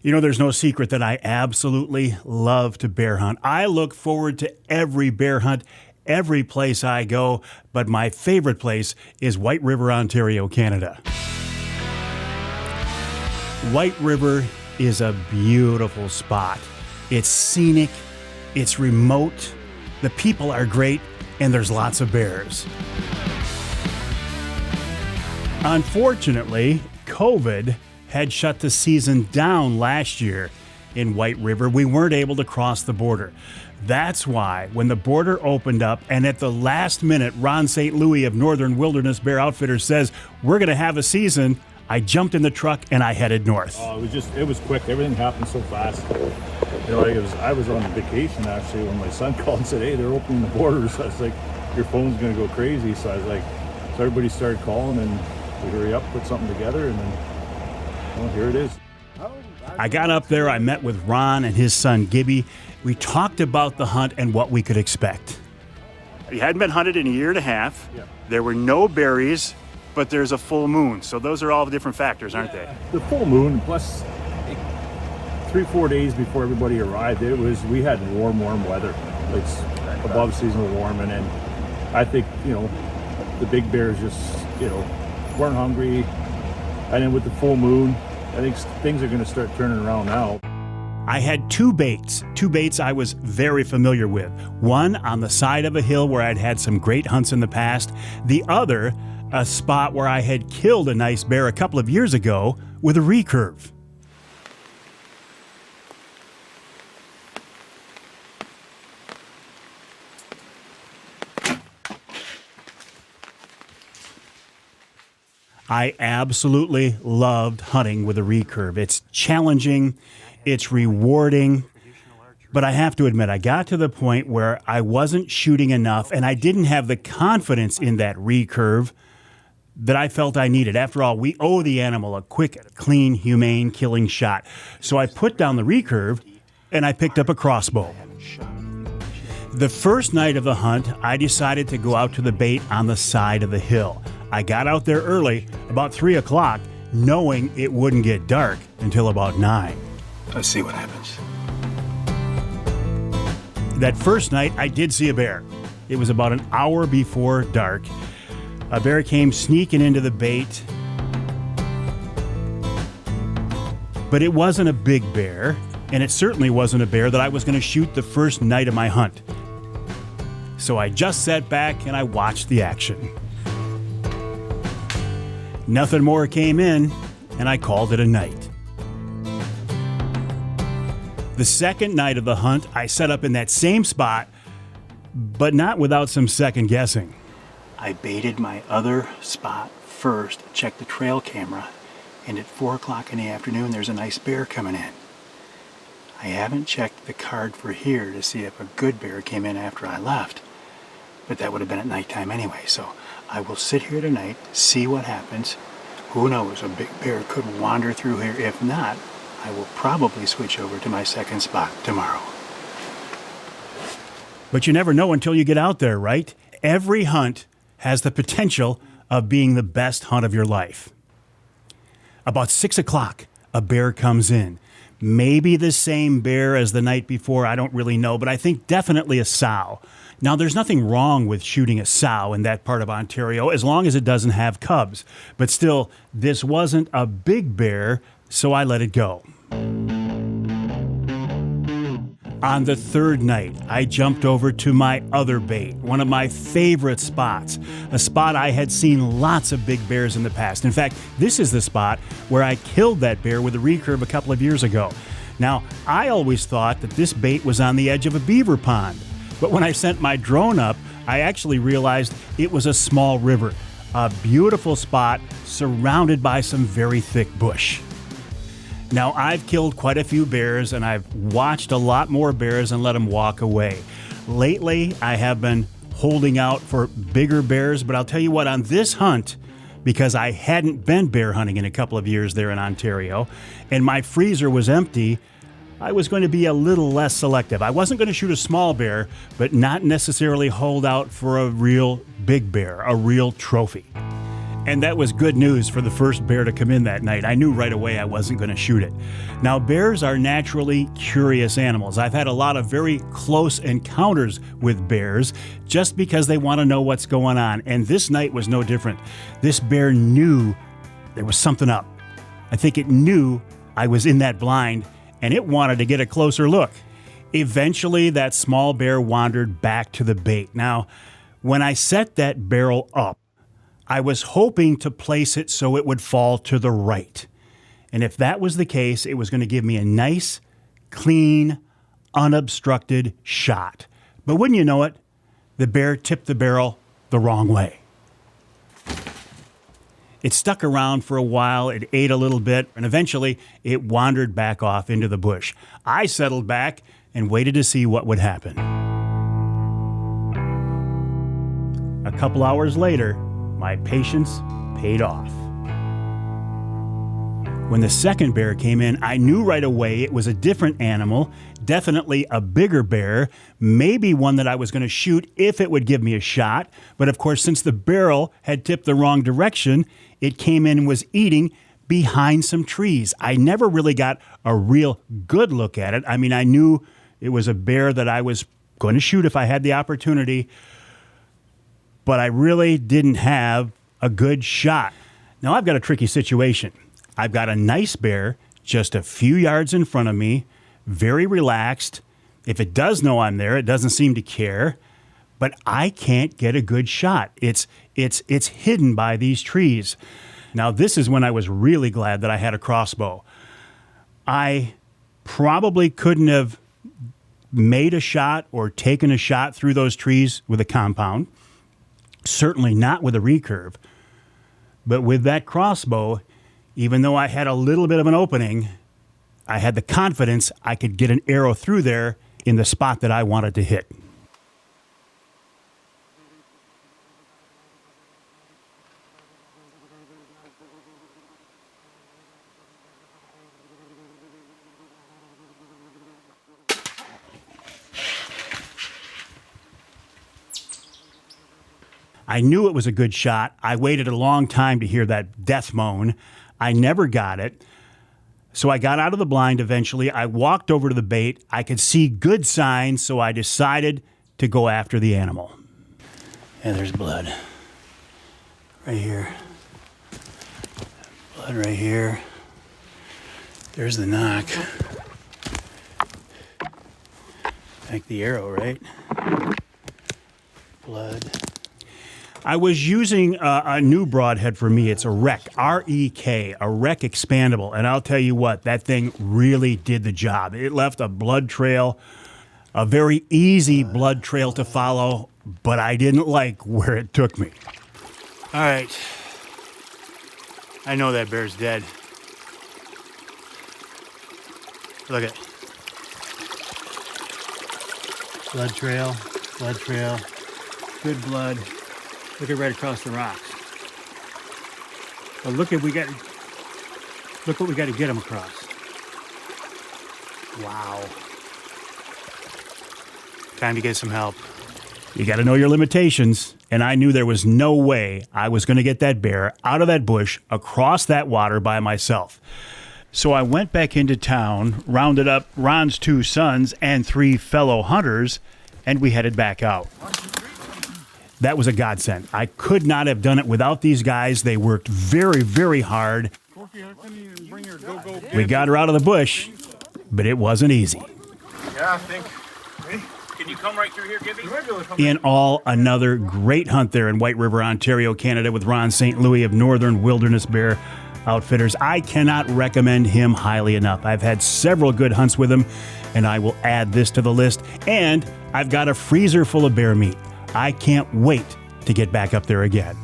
You know, there's no secret that I absolutely love to bear hunt. I look forward to every bear hunt, every place I go, but my favorite place is White River, Ontario, Canada. White River is a beautiful spot. It's scenic, it's remote, the people are great, and there's lots of bears. Unfortunately, COVID had shut the season down last year in White River. We weren't able to cross the border. That's why when the border opened up and at the last minute, Ron St. Louis of Northern Wilderness Bear Outfitters says, we're going to have a season, I jumped in the truck and I headed north. It was quick. Everything happened so fast. You know, I was on vacation actually when my son called and said, hey, they're opening the borders. I was like, your phone's going to go crazy. So I was like, so everybody started calling and we hurry up, put something together, and then well, here it is. I got up there, I met with Ron and his son Gibby. We talked about the hunt and what we could expect. You hadn't been hunted in a year and a half. Yeah. There were no berries, but there's a full moon. So those are all the different factors, aren't they? The full moon, plus 3-4 days before everybody arrived, we had warm weather, like above seasonal warm, and then I think, you know, the big bears just, you know, weren't hungry. And then with the full moon, I think things are going to start turning around now. I had two baits I was very familiar with. One on the side of a hill where I'd had some great hunts in the past. The other, a spot where I had killed a nice bear a couple of years ago with a recurve. I absolutely loved hunting with a recurve. It's challenging, it's rewarding, but I have to admit, I got to the point where I wasn't shooting enough and I didn't have the confidence in that recurve that I felt I needed. After all, we owe the animal a quick, clean, humane killing shot. So I put down the recurve and I picked up a crossbow. The first night of the hunt, I decided to go out to the bait on the side of the hill. I got out there early, about 3 o'clock, knowing it wouldn't get dark until about 9. Let's see what happens. That first night, I did see a bear. It was about an hour before dark. A bear came sneaking into the bait, but it wasn't a big bear, and it certainly wasn't a bear that I was going to shoot the first night of my hunt. So I just sat back and I watched the action. Nothing more came in, and I called it a night. The second night of the hunt, I set up in that same spot, but not without some second guessing. I baited my other spot first, checked the trail camera, and at 4 o'clock in the afternoon, there's a nice bear coming in. I haven't checked the card for here to see if a good bear came in after I left, but that would have been at nighttime anyway, so I will sit here tonight, see what happens. Who knows, a big bear could wander through here. If not, I will probably switch over to my second spot tomorrow. But you never know until you get out there, right? Every hunt has the potential of being the best hunt of your life. About 6 o'clock, a bear comes in. Maybe the same bear as the night before, I don't really know, but I think definitely a sow. Now, there's nothing wrong with shooting a sow in that part of Ontario as long as it doesn't have cubs. But still, this wasn't a big bear, so I let it go. On the third night, I jumped over to my other bait, one of my favorite spots, a spot I had seen lots of big bears in the past. In fact, this is the spot where I killed that bear with a recurve a couple of years ago. Now, I always thought that this bait was on the edge of a beaver pond. But when I sent my drone up, I actually realized it was a small river, a beautiful spot surrounded by some very thick bush. Now, I've killed quite a few bears and I've watched a lot more bears and let them walk away. Lately, I have been holding out for bigger bears, but I'll tell you what, on this hunt, because I hadn't been bear hunting in a couple of years there in Ontario, and my freezer was empty, I was going to be a little less selective. I wasn't going to shoot a small bear, but not necessarily hold out for a real big bear, a real trophy. And that was good news for the first bear to come in that night. I knew right away I wasn't going to shoot it. Now, bears are naturally curious animals. I've had a lot of very close encounters with bears just because they want to know what's going on. And this night was no different. This bear knew there was something up. I think it knew I was in that blind, and it wanted to get a closer look. Eventually, that small bear wandered back to the bait. Now, when I set that barrel up, I was hoping to place it so it would fall to the right. And if that was the case, it was going to give me a nice, clean, unobstructed shot. But wouldn't you know it, the bear tipped the barrel the wrong way. It stuck around for a while, it ate a little bit, and eventually it wandered back off into the bush. I settled back and waited to see what would happen. A couple hours later, my patience paid off. When the second bear came in, I knew right away it was a different animal, definitely a bigger bear, maybe one that I was going to shoot if it would give me a shot. But of course, since the barrel had tipped the wrong direction, it came in and was eating behind some trees. I never really got a real good look at it. I mean, I knew it was a bear that I was going to shoot if I had the opportunity, but I really didn't have a good shot. Now, I've got a tricky situation. I've got a nice bear just a few yards in front of me, very relaxed. If it does know I'm there, it doesn't seem to care, but I can't get a good shot. It's hidden by these trees. Now, this is when I was really glad that I had a crossbow. I probably couldn't have made a shot or taken a shot through those trees with a compound. Certainly not with a recurve. But with that crossbow, even though I had a little bit of an opening, I had the confidence I could get an arrow through there in the spot that I wanted to hit. I knew it was a good shot. I waited a long time to hear that death moan. I never got it. So I got out of the blind eventually. I walked over to the bait. I could see good signs, so I decided to go after the animal. And there's blood. Right here. Blood right here. There's the knock. Like the arrow, right? Blood. I was using a new broadhead for me. It's a Rec, R-E-K, a Rec expandable. And I'll tell you what, that thing really did the job. It left a blood trail, a very easy blood trail to follow, but I didn't like where it took me. All right. I know that bear's dead. Look at blood trail, good blood. Look at right across the rocks. But look what we got to get him across. Wow. Time to get some help. You got to know your limitations. And I knew there was no way I was going to get that bear out of that bush across that water by myself. So I went back into town, rounded up Ron's 2 sons and 3 fellow hunters, and we headed back out. That was a godsend. I could not have done it without these guys. They worked very, very hard. We got her out of the bush, but it wasn't easy. Yeah, I think. Hey, can you come right through here, Gibby? In all, another great hunt there in White River, Ontario, Canada, with Ron St. Louis of Northern Wilderness Bear Outfitters. I cannot recommend him highly enough. I've had several good hunts with him, and I will add this to the list. And I've got a freezer full of bear meat. I can't wait to get back up there again.